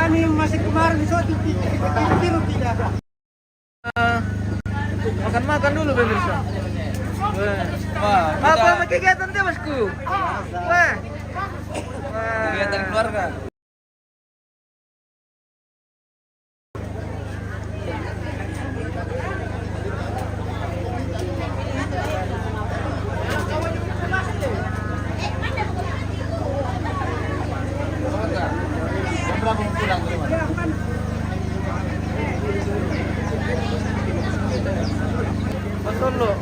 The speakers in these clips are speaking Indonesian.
kami yang masih kemarin itu biru tidak. Makan-makan dulu pemirsa. Wah, Apa kegiatan dia bosku? Wah. kegiatan keluarga. Betul loh.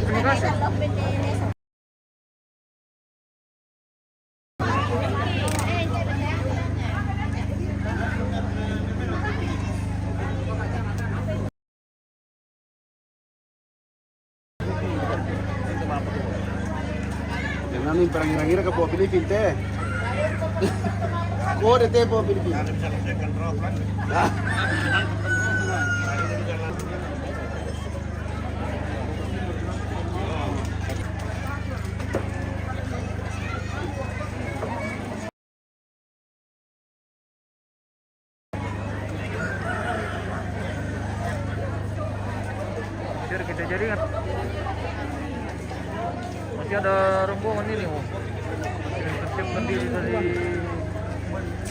Terima kasih. Namin parang ngira-ngira ka po Pilipin teh. Kode teh po Pilipin. Biar kita jaringan. Masih ada rombongan ini, oh. Persiapkan diri dari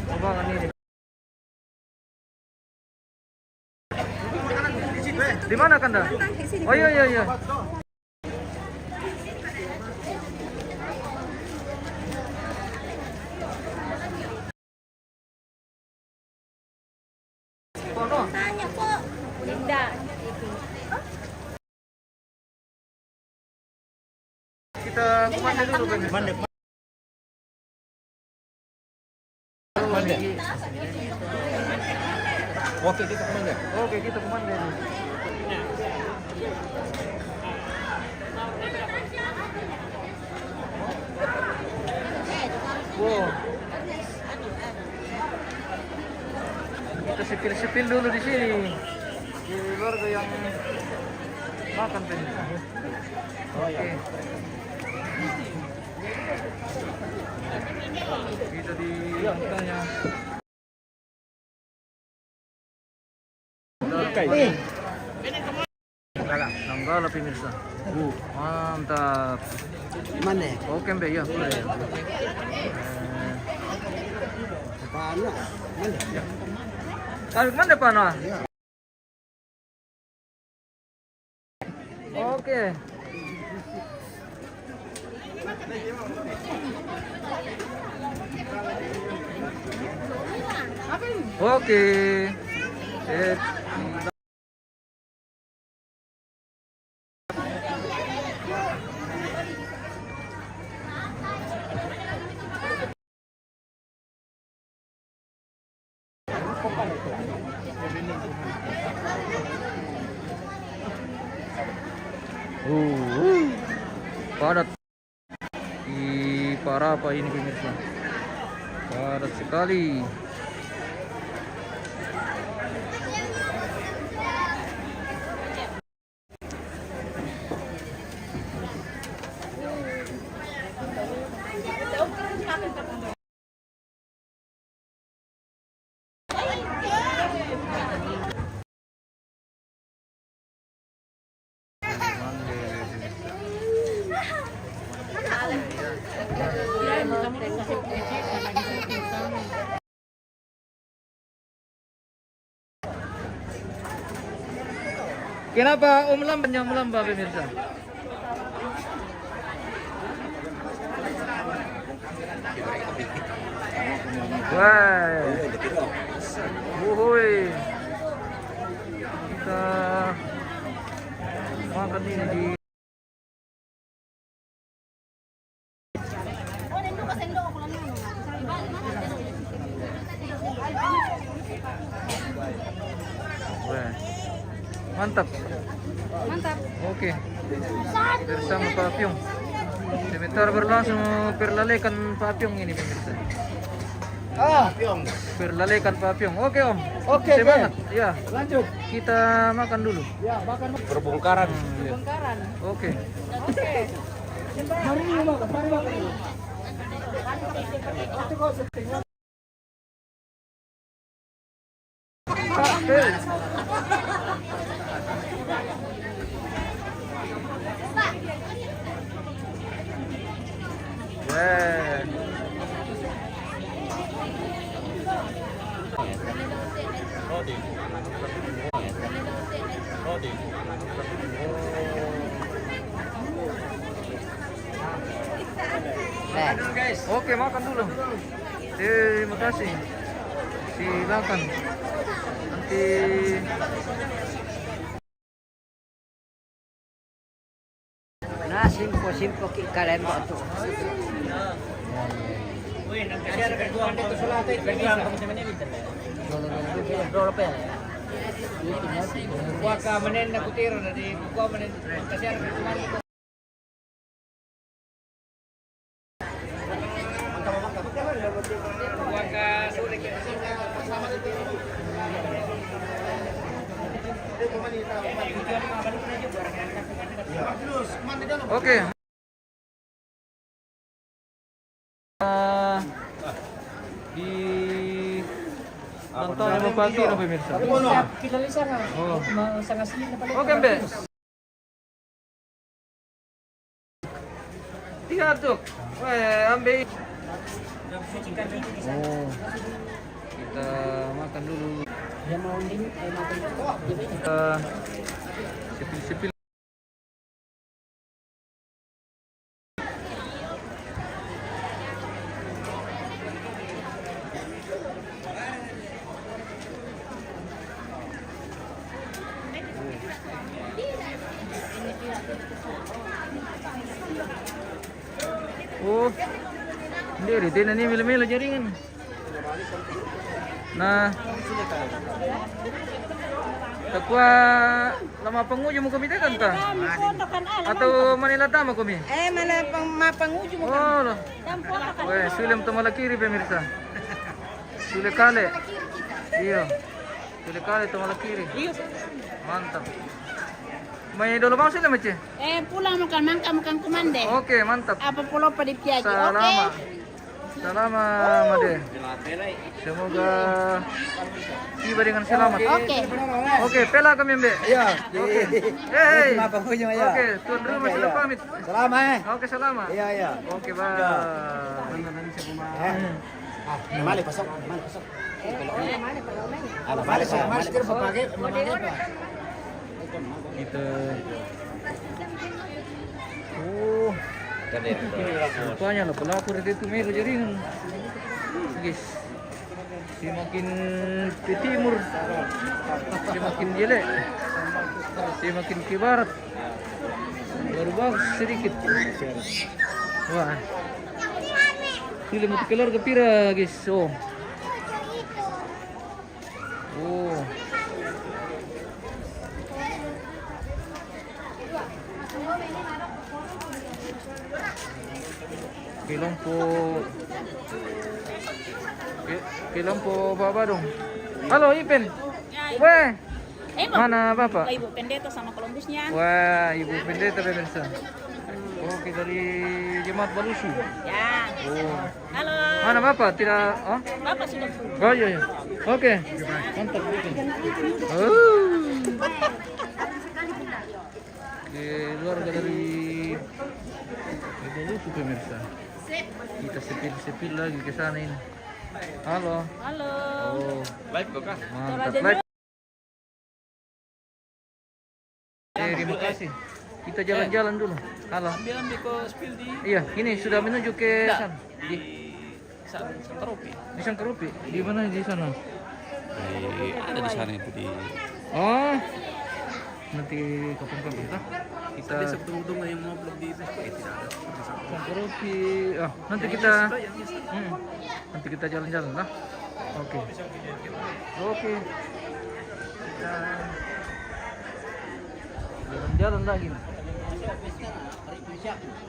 rombongan ini. Di mana Kanda? Oh iya iya iya. Tanya po. Linda. Kita kemana dulu Bang? Oke, kita kemana? Oke, kita kemana dulu? Wow. Kita sepil-sepil dulu di sini. Di keluarga yang makan tadi. Oke. Kita di tanya. Nanggala pemirsa. Mantap. Mana? Oke Mbak ya. Boleh. Paano? Mana? Tarik mana Pak Noah? Oke. Oke. Sip. Padat di Parapa ini pemirsa, padat sekali. Kenapa lambatnya melambat pemirsa? Wah, wuhui, kita makan ini di wah, mantap. Mantap. Oke, bersama Pak Pyong. Sebentar berlangsung perlalekan Pak Pyong ini pemirsa. Ah, Berlalekan Pak Pyong. Oke Om. Oke, Semangat. Ya. lanjut. Kita makan dulu. Ya, makan. Perbongkaran. Bongkaran. Oke. Oke. Mari makan, mari makan. Oke. Weh. Oke, makan dulu. Terima kasih. Silakan. Nanti Nah, simpo kalian waktu. oke. Di nonton yang pagi no pemirsa. Kita lihat sana. Oh. Sangat sini na pala. Oke, Mbe. Lihat tuh. Weh, ambil. Oh. Kita makan dulu. Yang mau ini, makan. Kita sepil-sepil. Oh, hindi din na ni milo-milo jaringan. Nah, takwa lama pangujo mo kami kan ta? Atau Manila tama kami? Mana mapangujo mo Oh, no. kan? Weh, sulim tumalakiri pemirsa. Sule kale. Iya. Sule kale tumalakiri. Mantap. May dolo bang sila mace? Pulang makan mangka makan kumande. Oke, mantap. Apa pulau pada piaji? Salama. Salama, Made. Semoga tiba dengan selamat. Oke. Oke, pela kami, Mbe. Iya. Oke. Hei. Mapangujo ya. Oke, tuan rumah sudah pamit. Selama Oke, selamat. Iya, iya. Oke, bye. Mali pasok. Mali sa. Mali Masker pakai. Kita. Oh. Rupanya lah pelapor itu melo jaringan. Guys. Semakin ke timur, semakin jelek. Semakin ke barat, baru bagus sedikit. Wah. Sudah mau keluar ke pira, guys. Oh. Oh. Kilang po baba dong. Halo Ipin. Weh. Mana Bapak? Ibu Pendeta sama Columbusnya. Wah, Ibu Pendeta pemirsa. Oke, dari Jemaat Balusu. Ya. Oh. Halo. Mana Bapak? Tidak, oh? Bapak sudah. Oh iya, iya. Oke. Mantap. Oh. Keluarga dari Balusu pemirsa. Kita sepil-sepil lagi ke sana ini. Halo. Halo. Oh, Live kok kah? mantap. Live. Terima kasih. Kita jalan-jalan dulu. Halo. Ambil ke spill di Iya, ini sudah menuju ke sana. Di Sangkaropi. di Sangkarupi. Di mana di sana? Ada di sana itu di. Oh. Nanti kapan-kapan kah? Kita Sebetulnya yang mau upload di Facebook tidak ada. Sangkarupi. Ah, nanti kita nanti kita jalan-jalan lah. Oke. Oke. Jalan-jalan lagi.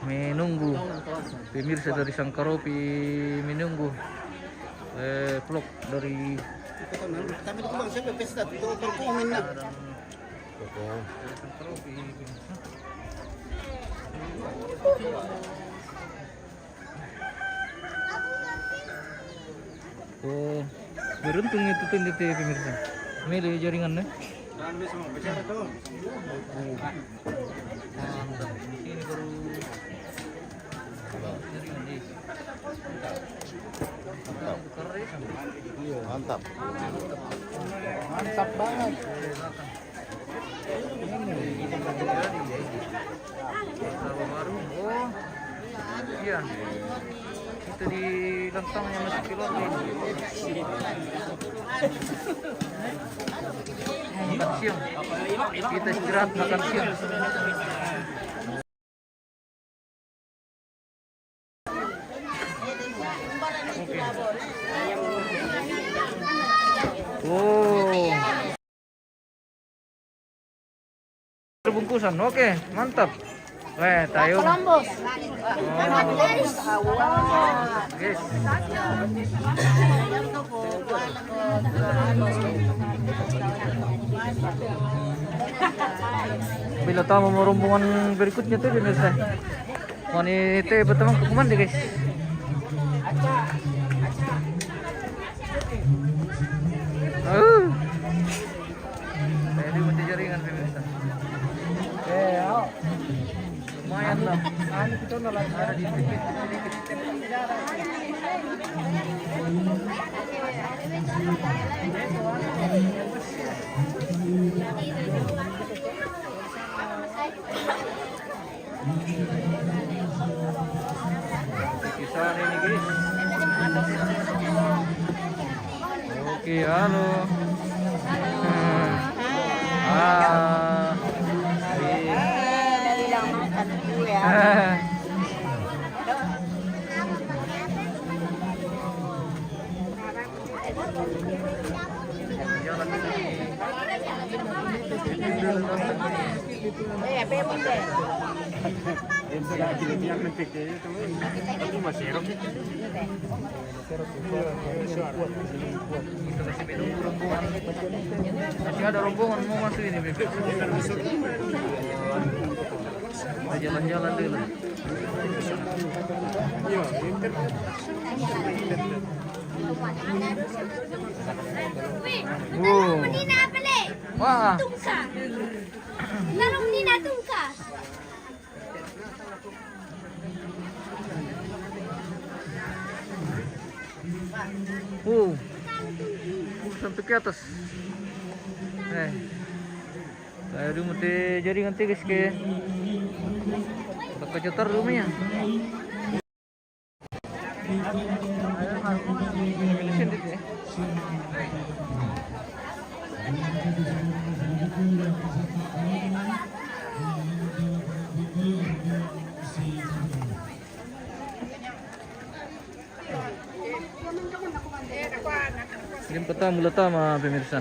Menunggu pemirsa dari Sangkaropi menunggu vlog dari Tapi itu bang siapa pesta itu terkumin na. Oh, beruntung itu tuh di pemirsa. Milih jaringannya. Kami semua bicara tuh. Mantap. Ini baru jaringan nih. Mantap. Mantap banget. Baru. Oh, iya. Itu di lantangnya masih keluar nih. Makan siang. Kita istirahat makan siang. Oh. Terbungkusan. Oke, mantap. Weh, tayo. Columbus. Guys. Bila tahu mau rombongan berikutnya tuh pemirsa. Wanita pertama ke kemana guys? Tadi mesti jaringan pemirsa. Lumayan lah. Kita nolak. Ada di sedikit. Kisaran ini guys. Oke, halo. Dali lang makan po ya. Apa mo din? Itu lagi yang mentik itu. Itu masih rok. Kita masih menunggu rombongan. Masih ada rombongan mau masuk ini, Beb. Kita jalan-jalan dulu. Iya, Oh. Nina pala eh. Wah. Tungka. Larong Nina tungka. Sampai ke atas. Saya dulu mesti jaringan guys ke. Bakal cetar rumahnya. Game pertama pemirsa.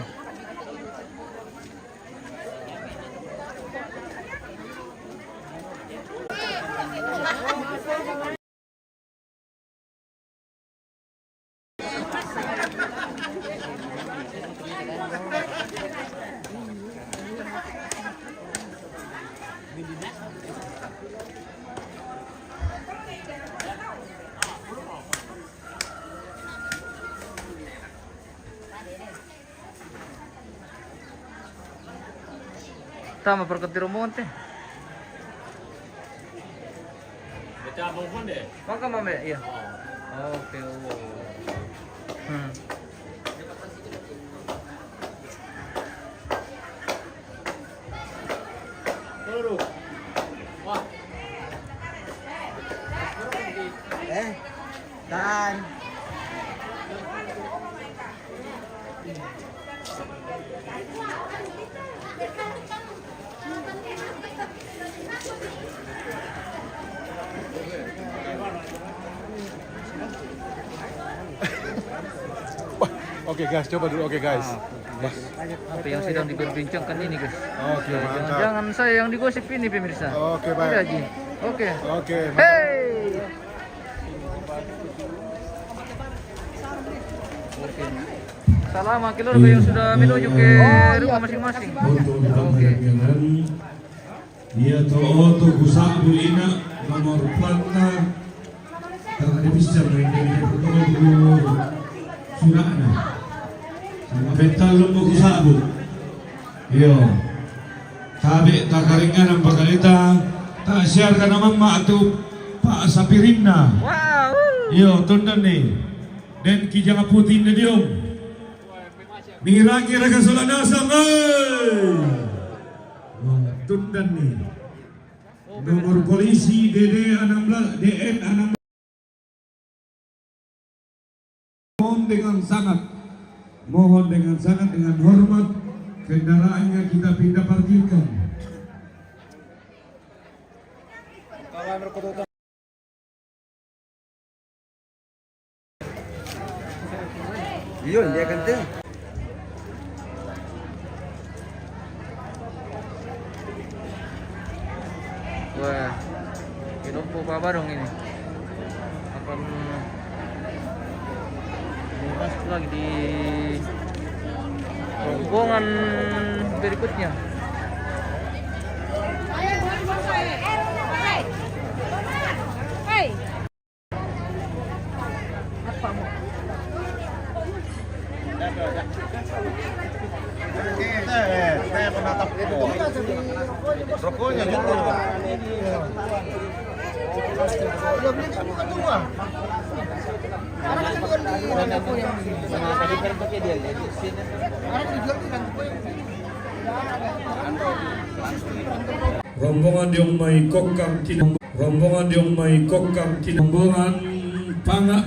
Tama perkati rombongan teh. Baca abang deh. Maka mame, iya. Oke. Wah. Dan Oke guys, coba dulu. Oke guys. Apa yang sedang diperbincangkan ini guys? Oke, mantap. Jangan saya yang digosip ini pemirsa. Oke, baik. Iya, Ji. Oke. Oke, mantap. Hey. Oke. Salamat keluarga yang sudah menuju ke rumah masing-masing. Oke. Dia to kusabu ina nomor plata karena bisa main dari surana sama bental lumbu kusabu. Yo, sabi takaringan ang pagkalita tak share ka naman maatu pa sa pirinna. Wow. Yo, tundan ni. Dan kijang putin na diyong. Miragi raga sulanasang tundan ni. Nomor polisi DD 16 DN 16. Mohon dengan sangat dengan hormat kendaraannya kita pindah parkirkan. Yun, dia ganti. Wah, kinumpo pa barong ini. Akan masuk lagi di rombongan berikutnya. Rokoknya gitu. Rombongan yang may kokang tinang. Rombongan yang may kokang tinang. Rombongan panga.